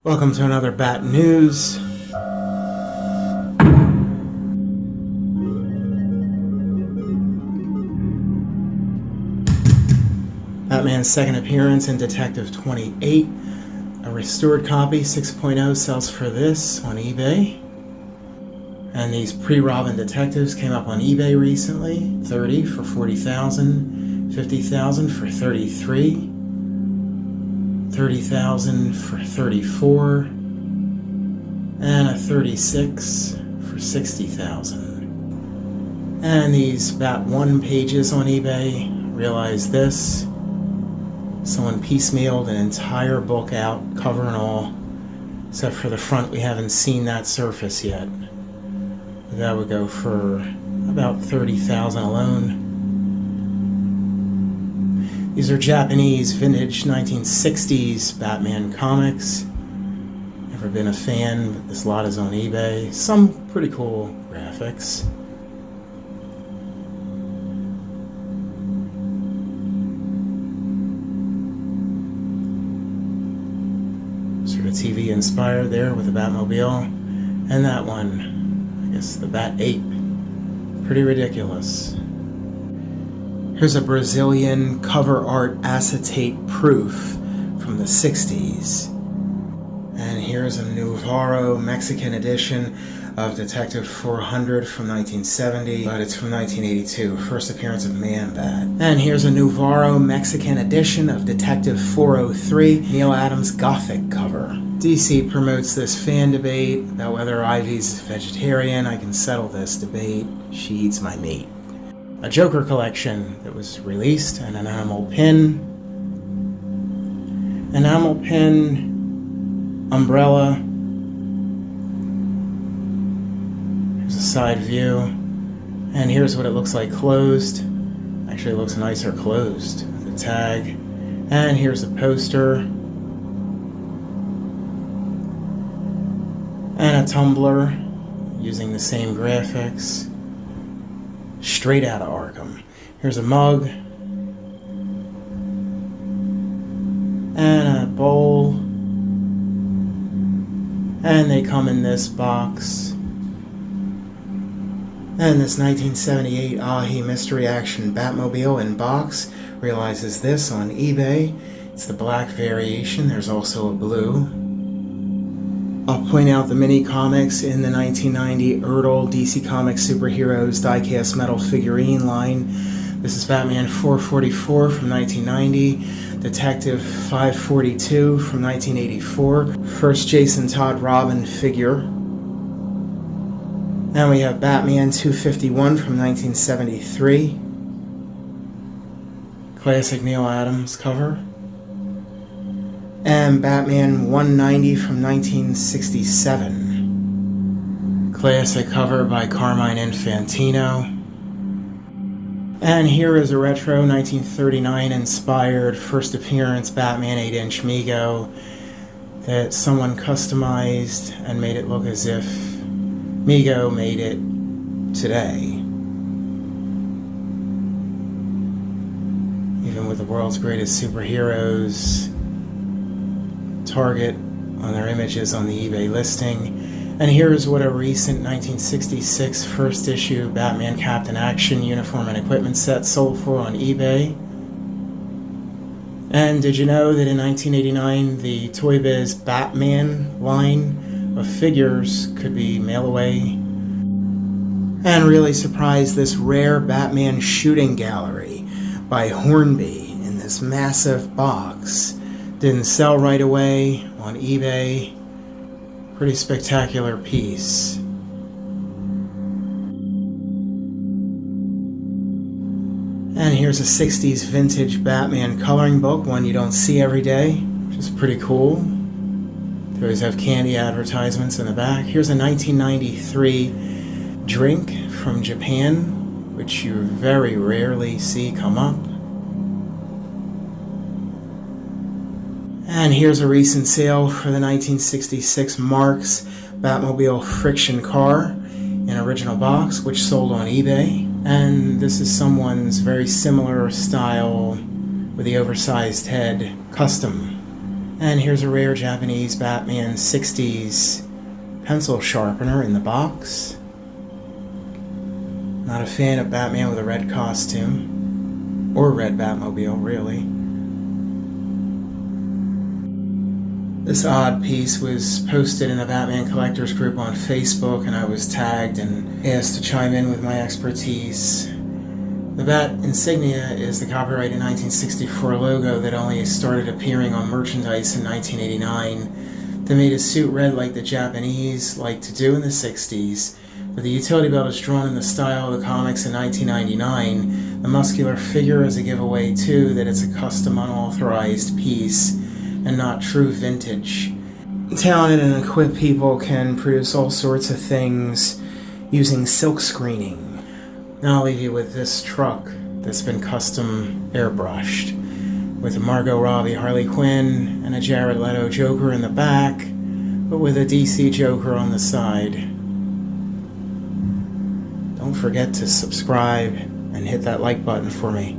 Welcome to another Bat News. Batman's second appearance in Detective 28. A restored copy, 6.0, sells for this on eBay. And these pre-Robin detectives came up on eBay recently. 30 for 40,000, 50,000 for 33. 30,000 for 34, and a 36 for 60,000. And these Bat 1 pages on eBay, realize this. Someone piecemealed an entire book out, cover and all, except for the front. We haven't seen that surface yet. That would go for about 30,000 alone. These are Japanese vintage 1960s Batman comics. Never been a fan, but this lot is on eBay. Some pretty cool graphics. Sort of TV inspired there with the Batmobile. And that one, I guess the Bat Ape. Pretty ridiculous. Here's a Brazilian cover art acetate proof from the 60s. And here's a Navarro Mexican edition of Detective 400 from 1970, but it's from 1982, first appearance of Man-Bat. And here's a Navarro Mexican edition of Detective 403, Neil Adams Gothic cover. DC promotes this fan debate about whether Ivy's vegetarian. I can settle this debate. She eats my meat. A Joker collection that was released, and an enamel pin. Enamel pin, umbrella. Here's a side view. And here's what it looks like closed. Actually, it looks nicer closed with the tag. And here's a poster. And a tumbler using the same graphics. Straight out of Arkham. Here's a mug. And a bowl. And they come in this box. And this 1978 Ahi Mystery Action Batmobile in box. Realizes this on eBay. It's the black variation. There's also a blue. I'll point out the mini comics in the 1990 Ertl DC Comics Superheroes die-cast metal figurine line. This is Batman 444 from 1990, Detective 542 from 1984, first Jason Todd Robin figure. And we have Batman 251 from 1973, classic Neil Adams cover. And Batman 190 from 1967. Classic cover by Carmine Infantino. And here is a retro 1939 inspired first appearance Batman 8-inch Mego that someone customized and made it look as if Mego made it today. Even with the world's greatest superheroes, Target on their images on the eBay listing. And here's what a recent 1966 first issue Batman Captain Action uniform and equipment set sold for on eBay. And did you know that in 1989 the Toy Biz Batman line of figures could be mail away? And really surprised, this rare Batman shooting gallery by Hornby in this massive box didn't sell right away on eBay. Pretty spectacular piece. And here's a 60s vintage Batman coloring book, one you don't see every day, which is pretty cool. They always have candy advertisements in the back. Here's a 1993 drink from Japan, which you very rarely see come up. And here's a recent sale for the 1966 Marx Batmobile friction car in original box, which sold on eBay. And this is someone's very similar style with the oversized head custom And here's a rare Japanese Batman 60s pencil sharpener in the box. Not a fan of Batman with a red costume. Or red Batmobile, really. This odd piece was posted in a Batman Collectors group on Facebook, and I was tagged and asked to chime in with my expertise. The Bat insignia is the copyrighted 1964 logo that only started appearing on merchandise in 1989. They made his suit red like the Japanese like to do in the 60s, but the utility belt is drawn in the style of the comics in 1999. The muscular figure is a giveaway too that it's a custom unauthorized piece and not true vintage. Talented and equipped people can produce all sorts of things using silk screening. Now I'll leave you with this truck that's been custom airbrushed, with a Margot Robbie Harley Quinn and a Jared Leto Joker in the back, but with a DC Joker on the side. Don't forget to subscribe and hit that like button for me.